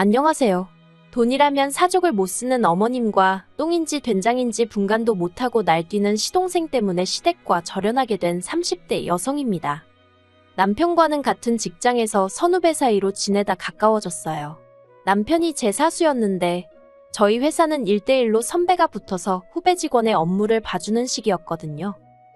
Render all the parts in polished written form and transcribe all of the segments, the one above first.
안녕하세요. 돈이라면 사족을 못 쓰는 어머님과 똥인지 된장인지 분간도 못하고 날뛰는 시동생 때문에 시댁과 절연하게 된 30대 여성입니다. 남편과는 같은 직장에서 선후배 사이로 지내다 가까워졌어요. 남편이 제 사수였는데 저희 회사는 1대1로 선배가 붙어서 후배 직원의 업무를 봐주는 식이었거든요.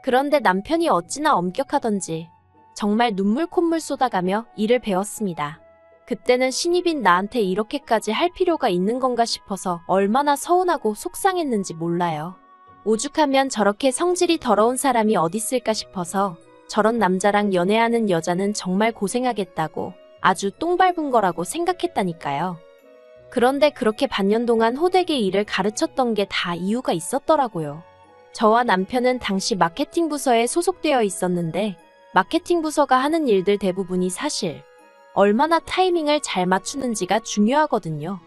그런데 남편이 어찌나 엄격하던지 정말 눈물 콧물 쏟아가며 일을 배웠습니다. 그때는 신입인 나한테 이렇게까지 할 필요가 있는 건가 싶어서 얼마나 서운하고 속상했는지 몰라요. 오죽하면 저렇게 성질이 더러운 사람이 어딨을까 싶어서 저런 남자랑 연애하는 여자는 정말 고생하겠다고 아주 똥 밟은 거라고 생각했다니까요. 그런데 그렇게 반년 동안 호되게 일을 가르쳤던 게 다 이유가 있었더라고요. 저와 남편은 당시 마케팅 부서에 소속되어 있었는데 마케팅 부서가 하는 일들 대부분이 사실 얼마나 타이밍을 잘 맞추는지가 중요하거든요.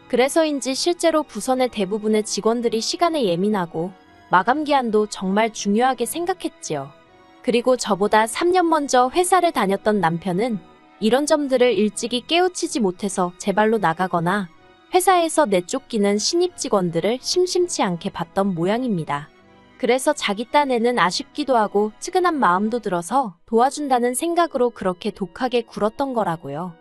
그래서인지 실제로 부서 내 대부분의 직원들이 시간에 예민하고 마감 기한도 정말 중요하게 생각했지요. 그리고 저보다 3년 먼저 회사를 다녔던 남편은 이런 점들을 일찍이 깨우치지 못해서 제 발로 나가거나 회사에서 내쫓기는 신입 직원들을 심심치 않게 봤던 모양입니다. 그래서 자기 딴에는 아쉽기도 하고 측은한 마음도 들어서 도와준다는 생각으로 그렇게 독하게 굴었던 거라고요.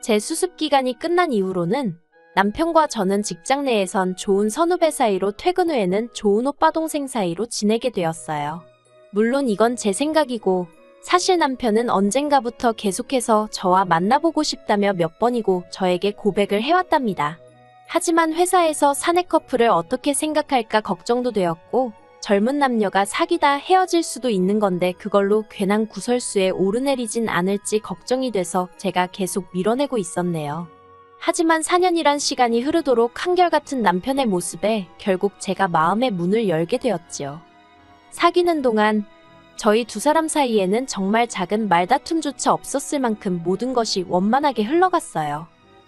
제 수습 기간이 끝난 이후로는 남편과 저는 직장 내에선 좋은 선후배 사이로 퇴근 후에는 좋은 오빠 동생 사이로 지내게 되었어요. 물론 이건 제 생각이고 사실 남편은 언젠가부터 계속해서 저와 만나보고 싶다며 몇 번이고 저에게 고백을 해왔답니다. 하지만 회사에서 사내 커플을 어떻게 생각할까 걱정도 되었고 젊은 남녀가 사귀다 헤어질 수도 있는 건데 그걸로 괜한 구설수에 오르내리진 않을지 걱정이 돼서 제가 계속 밀어내고 있었네요. 하지만 4년이란 시간이 흐르도록 한결같은 남편의 모습에 결국 제가 마음의 문을 열게 되었지요. 사귀는 동안 저희 두 사람 사이에는 정말 작은 말다툼조차 없었을 만큼 모든 것이 원만하게 흘러갔어요.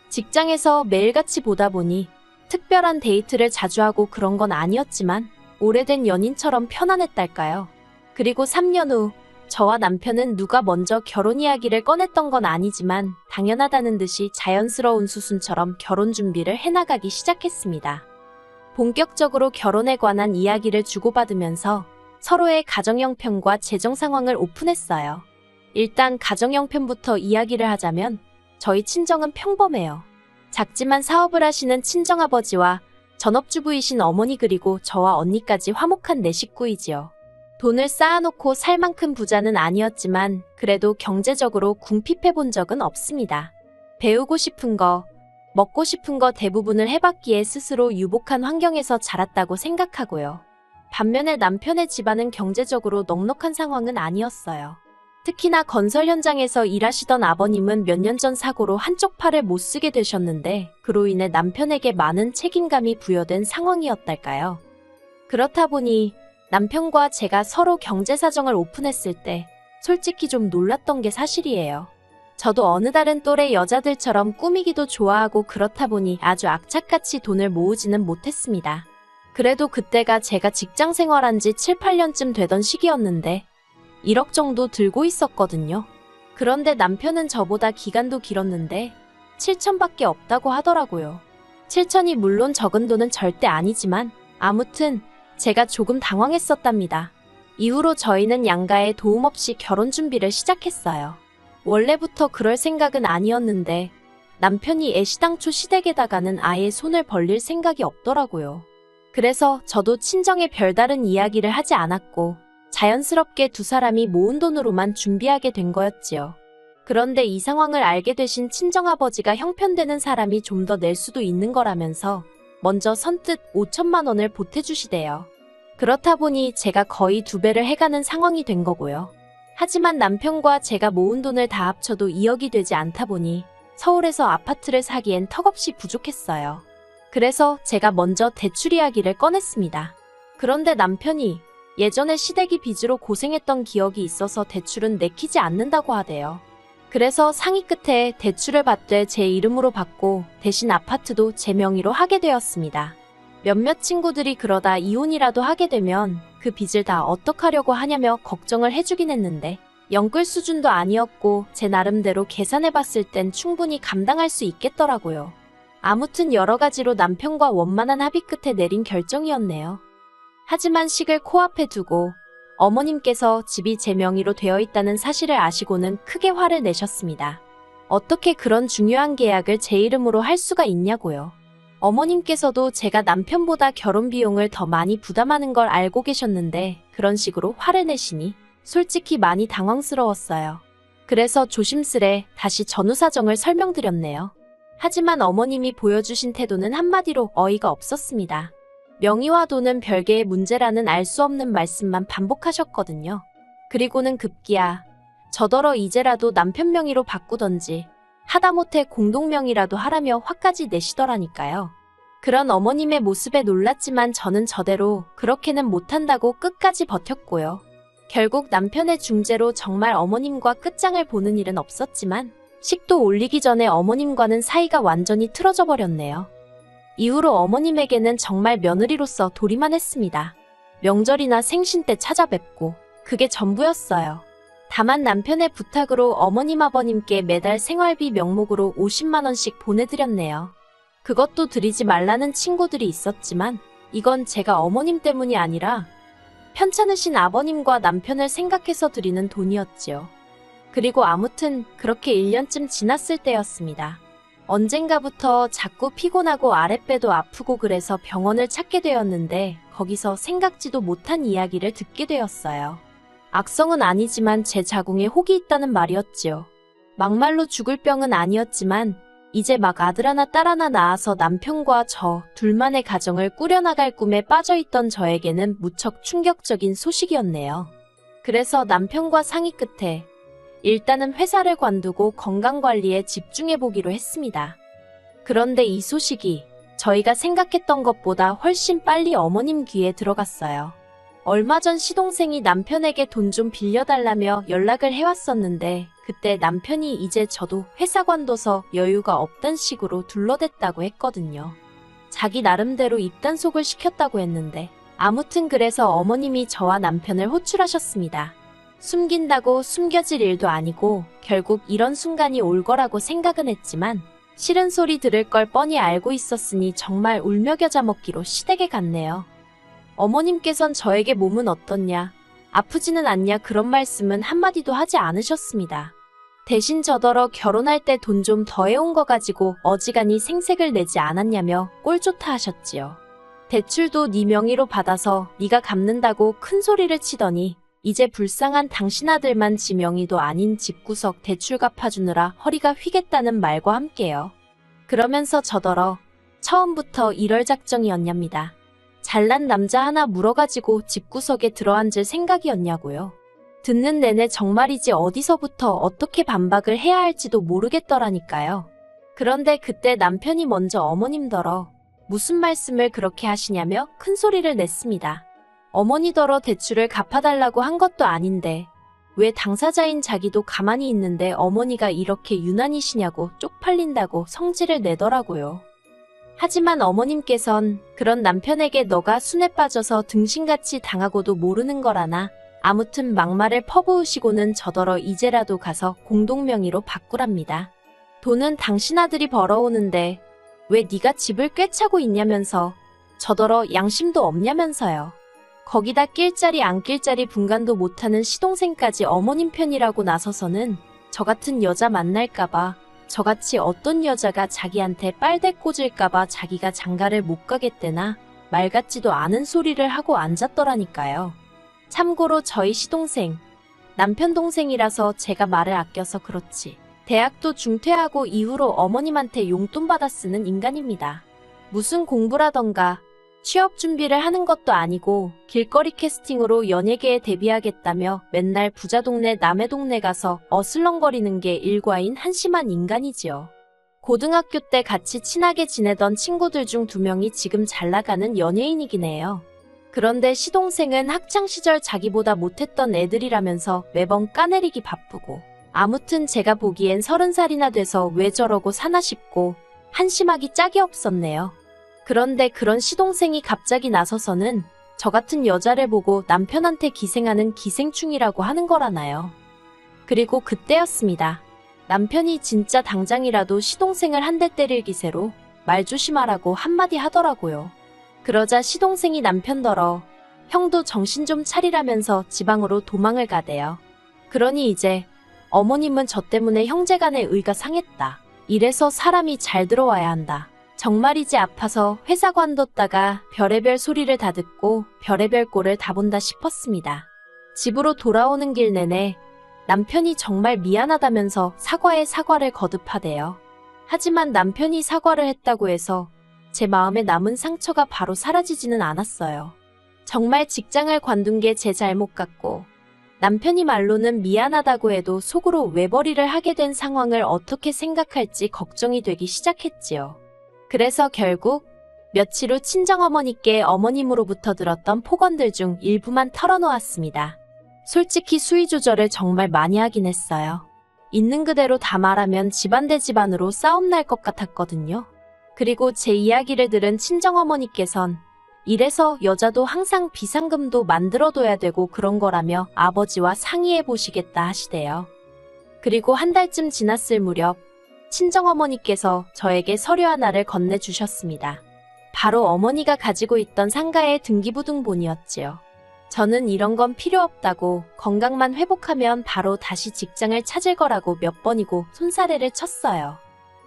직장에서 매일같이 보다 보니 특별한 데이트를 자주 하고 그런 건 아니었지만 오래된 연인처럼 편안했달까요. 그리고 3년 후 저와 남편은 누가 먼저 결혼 이야기를 꺼냈던 건 아니지만 당연하다는 듯이 자연스러운 수순처럼 결혼 준비를 해나가기 시작했습니다. 본격적으로 결혼에 관한 이야기를 주고받으면서 서로의 가정 형편과 재정 상황을 오픈했어요. 일단 가정 형편부터 이야기를 하자면 저희 친정은 평범해요. 작지만 사업을 하시는 친정아버지와 전업주부이신 어머니 그리고 저와 언니까지 화목한 네 식구이지요. 돈을 쌓아놓고 살 만큼 부자는 아니었지만 그래도 경제적으로 궁핍해본 적은 없습니다. 배우고 싶은 거, 먹고 싶은 거 대부분을 해봤기에 스스로 유복한 환경에서 자랐다고 생각하고요. 반면에 남편의 집안은 경제적으로 넉넉한 상황은 아니었어요. 특히나 건설 현장에서 일하시던 아버님은 몇 년 전 사고로 한쪽 팔을 못 쓰게 되셨는데 그로 인해 남편에게 많은 책임감이 부여된 상황이었달까요. 그렇다 보니 남편과 제가 서로 경제 사정을 오픈했을 때 솔직히 좀 놀랐던 게 사실이에요. 저도 어느 다른 또래 여자들처럼 꾸미기도 좋아하고 그렇다 보니 아주 악착같이 돈을 모으지는 못했습니다. 그래도 그때가 제가 직장 생활한 지 7, 8년쯤 되던 시기였는데 1억 정도 들고 있었거든요. 그런데 남편은 저보다 기간도 길었는데 7천밖에 없다고 하더라고요. 7천이 물론 적은 돈은 절대 아니지만 아무튼 제가 조금 당황했었답니다. 이후로 저희는 양가의 도움 없이 결혼 준비를 시작했어요. 원래부터 그럴 생각은 아니었는데 남편이 애시당초 시댁에다가는 아예 손을 벌릴 생각이 없더라고요. 그래서 저도 친정에 별다른 이야기를 하지 않았고 자연스럽게 두 사람이 모은 돈으로만 준비하게 된 거였지요. 그런데 이 상황을 알게 되신 친정아버지가 형편되는 사람이 좀 더 낼 수도 있는 거라면서 먼저 선뜻 5천만 원을 보태주시대요. 그렇다 보니 제가 거의 2배를 해가는 상황이 된 거고요. 하지만 남편과 제가 모은 돈을 다 합쳐도 2억이 되지 않다 보니 서울에서 아파트를 사기엔 턱없이 부족했어요. 그래서 제가 먼저 대출 이야기를 꺼냈습니다. 그런데 남편이 예전에 시댁이 빚으로 고생했던 기억이 있어서 대출은 내키지 않는다고 하대요. 그래서 상의 끝에 대출을 받되 제 이름으로 받고 대신 아파트도 제 명의로 하게 되었습니다. 몇몇 친구들이 그러다 이혼이라도 하게 되면 그 빚을 다 어떡하려고 하냐며 걱정을 해주긴 했는데 영끌 수준도 아니었고 제 나름대로 계산해봤을 땐 충분히 감당할 수 있겠더라고요. 아무튼 여러 가지로 남편과 원만한 합의 끝에 내린 결정이었네요. 하지만 식을 코앞에 두고 어머님께서 집이 제 명의로 되어 있다는 사실을 아시고는 크게 화를 내셨습니다. 어떻게 그런 중요한 계약을 제 이름으로 할 수가 있냐고요. 어머님께서도 제가 남편보다 결혼 비용을 더 많이 부담하는 걸 알고 계셨는데 그런 식으로 화를 내시니 솔직히 많이 당황스러웠어요. 그래서 조심스레 다시 전후 사정을 설명드렸네요. 하지만 어머님이 보여주신 태도는 한마디로 어이가 없었습니다. 명의와 돈은 별개의 문제라는 알 수 없는 말씀만 반복하셨거든요. 그리고는 급기야 저더러 이제라도 남편 명의로 바꾸던지 하다못해 공동명의라도 하라며 화까지 내시더라니까요. 그런 어머님의 모습에 놀랐지만 저는 저대로 그렇게는 못한다고 끝까지 버텼고요. 결국 남편의 중재로 정말 어머님과 끝장을 보는 일은 없었지만 식도 올리기 전에 어머님과는 사이가 완전히 틀어져 버렸네요. 이후로 어머님에게는 정말 며느리로서 도리만 했습니다. 명절이나 생신 때 찾아뵙고 그게 전부였어요. 다만 남편의 부탁으로 어머님 아버님께 매달 생활비 명목으로 50만 원씩 보내드렸네요. 그것도 드리지 말라는 친구들이 있었지만 이건 제가 어머님 때문이 아니라 편찮으신 아버님과 남편을 생각해서 드리는 돈이었지요. 그리고 아무튼 그렇게 1년쯤 지났을 때였습니다. 언젠가부터 자꾸 피곤하고 아랫배도 아프고 그래서 병원을 찾게 되었는데 거기서 생각지도 못한 이야기를 듣게 되었어요. 악성은 아니지만 제 자궁에 혹이 있다는 말이었지요. 막말로 죽을 병은 아니었지만 이제 막 아들 하나 딸 하나 낳아서 남편과 저 둘만의 가정을 꾸려나갈 꿈에 빠져있던 저에게는 무척 충격적인 소식이었네요. 그래서 남편과 상의 끝에 일단은 회사를 관두고 건강관리에 집중해보기로 했습니다. 그런데 이 소식이 저희가 생각했던 것보다 훨씬 빨리 어머님 귀에 들어갔어요. 얼마 전 시동생이 남편에게 돈 좀 빌려달라며 연락을 해왔었는데 그때 남편이 이제 저도 회사 관둬서 여유가 없단 식으로 둘러댔다고 했거든요. 자기 나름대로 입단속을 시켰다고 했는데 아무튼 그래서 어머님이 저와 남편을 호출하셨습니다. 숨긴다고 숨겨질 일도 아니고 결국 이런 순간이 올 거라고 생각은 했지만 싫은 소리 들을 걸 뻔히 알고 있었으니 정말 울며 겨자 먹기로 시댁에 갔네요. 어머님께선 저에게 몸은 어떻냐, 아프지는 않냐 그런 말씀은 한마디도 하지 않으셨습니다. 대신 저더러 결혼할 때 돈 좀 더 해온 거 가지고 어지간히 생색을 내지 않았냐며 꼴 좋다 하셨지요. 대출도 네 명의로 받아서 네가 갚는다고 큰 소리를 치더니 이제 불쌍한 당신 아들만 지 명의도 아닌 집구석 대출 갚아주느라 허리가 휘겠다는 말과 함께요. 그러면서 저더러 처음부터 이럴 작정이었냐입니다. 잘난 남자 하나 물어가지고 집구석에 들어앉을 생각이었냐고요. 듣는 내내 정말이지 어디서부터 어떻게 반박을 해야 할지도 모르겠더라니까요. 그런데 그때 남편이 먼저 어머님더러 무슨 말씀을 그렇게 하시냐며 큰 소리를 냈습니다. 어머니더러 대출을 갚아달라고 한 것도 아닌데 왜 당사자인 자기도 가만히 있는데 어머니가 이렇게 유난이시냐고 쪽팔린다고 성질을 내더라고요. 하지만 어머님께선 그런 남편에게 너가 순에 빠져서 등신같이 당하고도 모르는 거라나 아무튼 막말을 퍼부으시고는 저더러 이제라도 가서 공동명의로 바꾸랍니다. 돈은 당신 아들이 벌어오는데 왜 네가 집을 꿰차고 있냐면서 저더러 양심도 없냐면서요. 거기다 낄 자리 안 낄 자리 분간도 못하는 시동생까지 어머님 편이라고 나서서는 저 같은 여자 만날까봐 저같이 어떤 여자가 자기한테 빨대 꽂을까봐 자기가 장가를 못 가겠대나 말 같지도 않은 소리를 하고 앉았더라니까요. 참고로 저희 시동생, 남편 동생이라서 제가 말을 아껴서 그렇지 대학도 중퇴하고 이후로 어머님한테 용돈 받아 쓰는 인간입니다. 무슨 공부라던가 취업 준비를 하는 것도 아니고 길거리 캐스팅으로 연예계에 데뷔하겠다며 맨날 부자 동네 남의 동네 가서 어슬렁거리는 게 일과인 한심한 인간이지요. 고등학교 때 같이 친하게 지내던 친구들 중 2명이 지금 잘 나가는 연예인이긴 해요. 그런데 시동생은 학창시절 자기보다 못했던 애들이라면서 매번 까내리기 바쁘고 아무튼 제가 보기엔 30살이나 돼서 왜 저러고 사나 싶고 한심하기 짝이 없었네요. 그런데 그런 시동생이 갑자기 나서서는 저 같은 여자를 보고 남편한테 기생하는 기생충이라고 하는 거라나요. 그리고 그때였습니다. 남편이 진짜 당장이라도 시동생을 한 대 때릴 기세로 말 조심하라고 한마디 하더라고요. 그러자 시동생이 남편더러 형도 정신 좀 차리라면서 지방으로 도망을 가대요. 그러니 이제 어머님은 저 때문에 형제간의 의가 상했다. 이래서 사람이 잘 들어와야 한다. 정말이지 아파서 회사 관뒀다가 별의별 소리를 다 듣고 별의별 꼴을 다 본다 싶었습니다. 집으로 돌아오는 길 내내 남편이 정말 미안하다면서 사과에 사과를 거듭하대요. 하지만 남편이 사과를 했다고 해서 제 마음에 남은 상처가 바로 사라지지는 않았어요. 정말 직장을 관둔 게 제 잘못 같고 남편이 말로는 미안하다고 해도 속으로 외벌이를 하게 된 상황을 어떻게 생각할지 걱정이 되기 시작했지요. 그래서 결국 며칠 후 친정어머니께 어머님으로부터 들었던 폭언들 중 일부만 털어놓았습니다. 솔직히 수위 조절을 정말 많이 하긴 했어요. 있는 그대로 다 말하면 집안 대 집안으로 싸움 날 것 같았거든요. 그리고 제 이야기를 들은 친정어머니께선 이래서 여자도 항상 비상금도 만들어둬야 되고 그런 거라며 아버지와 상의해 보시겠다 하시대요. 그리고 한 달쯤 지났을 무렵 친정어머니께서 저에게 서류 하나를 건네주셨습니다. 바로 어머니가 가지고 있던 상가의 등기부등본이었지요. 저는 이런 건 필요 없다고 건강만 회복하면 바로 다시 직장을 찾을 거라고 몇 번이고 손사래를 쳤어요.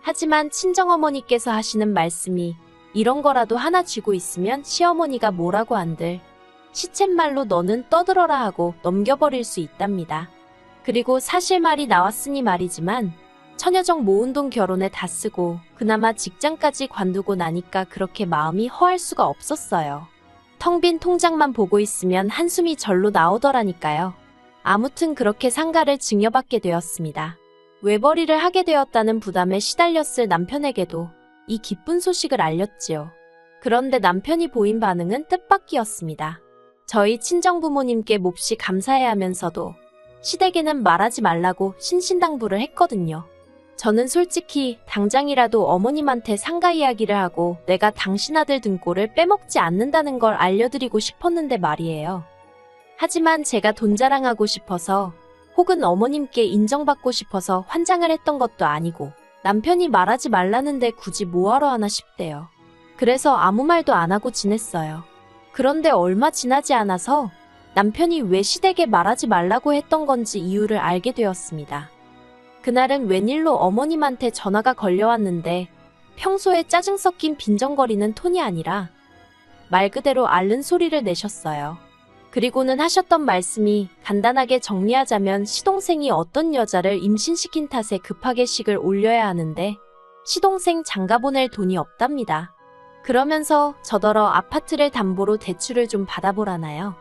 하지만 친정어머니께서 하시는 말씀이 이런 거라도 하나 쥐고 있으면 시어머니가 뭐라고 한들 시쳇말로 너는 떠들어라 하고 넘겨버릴 수 있답니다. 그리고 사실 말이 나왔으니 말이지만 처녀정 모은 돈 결혼에 다 쓰고 그나마 직장까지 관두고 나니까 그렇게 마음이 허할 수가 없었어요. 텅 빈 통장만 보고 있으면 한숨이 절로 나오더라니까요. 아무튼 그렇게 상가를 증여받게 되었습니다. 외벌이를 하게 되었다는 부담에 시달렸을 남편에게도 이 기쁜 소식을 알렸지요. 그런데 남편이 보인 반응은 뜻밖이었습니다. 저희 친정부모님께 몹시 감사해야 하면서도 시댁에는 말하지 말라고 신신당부를 했거든요. 저는 솔직히 당장이라도 어머님한테 상가 이야기를 하고 내가 당신 아들 등골을 빼먹지 않는다는 걸 알려드리고 싶었는데 말이에요. 하지만 제가 돈 자랑하고 싶어서 혹은 어머님께 인정받고 싶어서 환장을 했던 것도 아니고 남편이 말하지 말라는데 굳이 뭐하러 하나 싶대요. 그래서 아무 말도 안 하고 지냈어요. 그런데 얼마 지나지 않아서 남편이 왜 시댁에 말하지 말라고 했던 건지 이유를 알게 되었습니다. 그날은 웬일로 어머님한테 전화가 걸려왔는데 평소에 짜증 섞인 빈정거리는 톤이 아니라 말 그대로 앓는 소리를 내셨어요. 그리고는 하셨던 말씀이 간단하게 정리하자면 시동생이 어떤 여자를 임신시킨 탓에 급하게 식을 올려야 하는데 시동생 장가 보낼 돈이 없답니다. 그러면서 저더러 아파트를 담보로 대출을 좀 받아보라나요?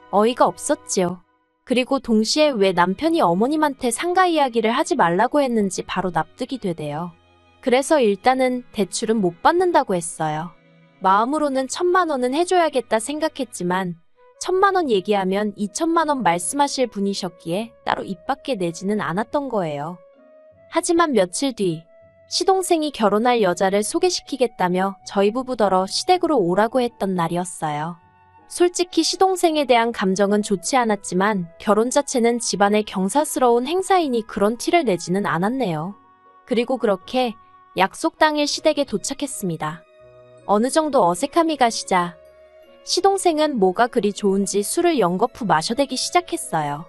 어이가 없었지요. 그리고 동시에 왜 남편이 어머님한테 상가 이야기를 하지 말라고 했는지 바로 납득이 되대요. 그래서 일단은 대출은 못 받는다고 했어요. 마음으로는 1,000만 원은 해줘야겠다 생각했지만 1,000만 원 얘기하면 2,000만 원 말씀하실 분이셨기에 따로 입 밖에 내지는 않았던 거예요. 하지만 며칠 뒤 시동생이 결혼할 여자를 소개시키겠다며 저희 부부더러 시댁으로 오라고 했던 날이었어요. 솔직히 시동생에 대한 감정은 좋지 않았지만 결혼 자체는 집안의 경사스러운 행사이니 그런 티를 내지는 않았네요. 그리고 그렇게 약속 당일 시댁에 도착했습니다. 어느 정도 어색함이 가시자 시동생은 뭐가 그리 좋은지 술을 연거푸 마셔대기 시작했어요.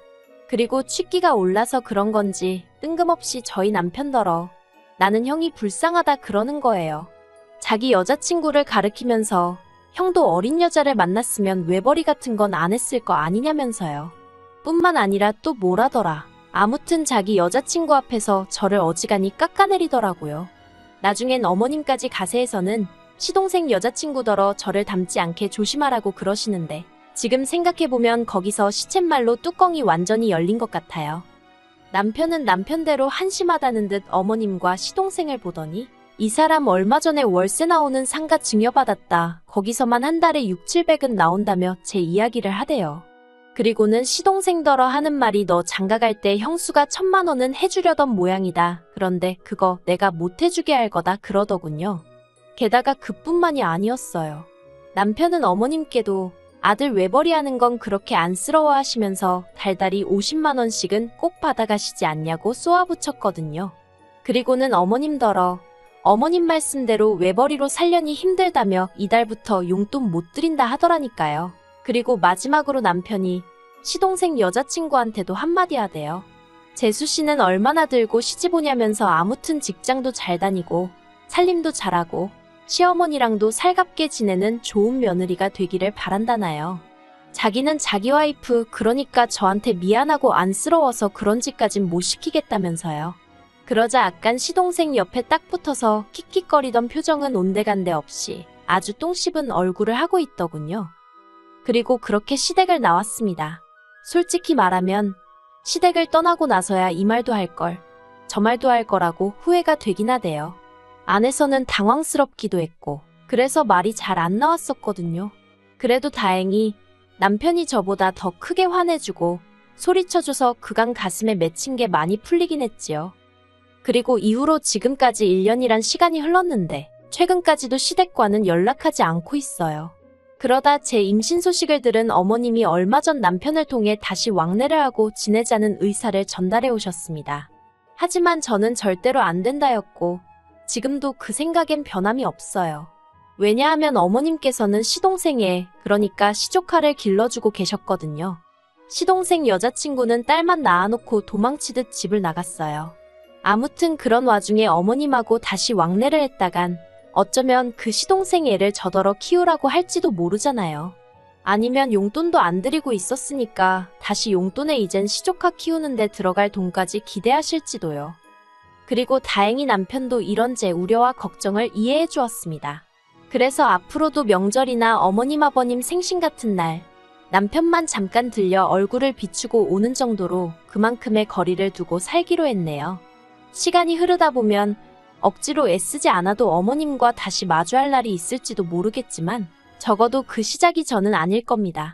그리고 취기가 올라서 그런 건지 뜬금없이 저희 남편더러 나는 형이 불쌍하다 그러는 거예요. 자기 여자친구를 가리키면서 형도 어린 여자를 만났으면 외벌이 같은 건 안 했을 거 아니냐면서요. 뿐만 아니라 또 뭐라더라. 아무튼 자기 여자친구 앞에서 저를 어지간히 깎아내리더라고요. 나중엔 어머님까지 가세해서는 시동생 여자친구더러 저를 닮지 않게 조심하라고 그러시는데 지금 생각해보면 거기서 시쳇말로 뚜껑이 완전히 열린 것 같아요. 남편은 남편대로 한심하다는 듯 어머님과 시동생을 보더니 이 사람 얼마 전에 월세 나오는 상가 증여받았다. 거기서만 한 달에 6,700은 나온다며 제 이야기를 하대요. 그리고는 시동생더러 하는 말이 너 장가 갈 때 형수가 1,000만 원은 해주려던 모양이다. 그런데 그거 내가 못 해주게 할 거다 그러더군요. 게다가 그뿐만이 아니었어요. 남편은 어머님께도 아들 외벌이하는 건 그렇게 안쓰러워하시면서 달달이 50만 원씩은 꼭 받아가시지 않냐고 쏘아붙였거든요. 그리고는 어머님더러 어머님 말씀대로 외벌이로 살려니 힘들다며 이달부터 용돈 못 드린다 하더라니까요. 그리고 마지막으로 남편이 시동생 여자친구한테도 한마디 하대요. 재수 씨는 얼마나 들고 시집 오냐면서 아무튼 직장도 잘 다니고 살림도 잘하고 시어머니랑도 살갑게 지내는 좋은 며느리가 되기를 바란다나요. 자기는 자기 와이프 그러니까 저한테 미안하고 안쓰러워서 그런 짓까진 못 시키겠다면서요. 그러자 아깐 시동생 옆에 딱 붙어서 킥킥거리던 표정은 온데간데 없이 아주 똥 씹은 얼굴을 하고 있더군요. 그리고 그렇게 시댁을 나왔습니다. 솔직히 말하면 시댁을 떠나고 나서야 이 말도 할 걸, 저 말도 할 거라고 후회가 되긴 하대요. 안에서는 당황스럽기도 했고 그래서 말이 잘 안 나왔었거든요. 그래도 다행히 남편이 저보다 더 크게 화내주고 소리쳐줘서 그간 가슴에 맺힌 게 많이 풀리긴 했지요. 그리고 이후로 지금까지 1년이란 시간이 흘렀는데 최근까지도 시댁과는 연락하지 않고 있어요. 그러다 제 임신 소식을 들은 어머님이 얼마 전 남편을 통해 다시 왕래를 하고 지내자는 의사를 전달해 오셨습니다. 하지만 저는 절대로 안 된다였고 지금도 그 생각엔 변함이 없어요. 왜냐하면 어머님께서는 시동생에, 그러니까 시조카를 길러주고 계셨거든요. 시동생 여자친구는 딸만 낳아놓고 도망치듯 집을 나갔어요. 아무튼 그런 와중에 어머님하고 다시 왕래를 했다간 어쩌면 그 시동생 애를 저더러 키우라고 할지도 모르잖아요. 아니면 용돈도 안 드리고 있었으니까 다시 용돈에 이젠 시조카 키우는데 들어갈 돈까지 기대하실지도요. 그리고 다행히 남편도 이런 제 우려와 걱정을 이해해 주었습니다. 그래서 앞으로도 명절이나 어머님 아버님 생신 같은 날 남편만 잠깐 들려 얼굴을 비추고 오는 정도로 그만큼의 거리를 두고 살기로 했네요. 시간이 흐르다 보면 억지로 애쓰지 않아도 어머님과 다시 마주할 날이 있을지도 모르겠지만 적어도 그 시작이 저는 아닐 겁니다.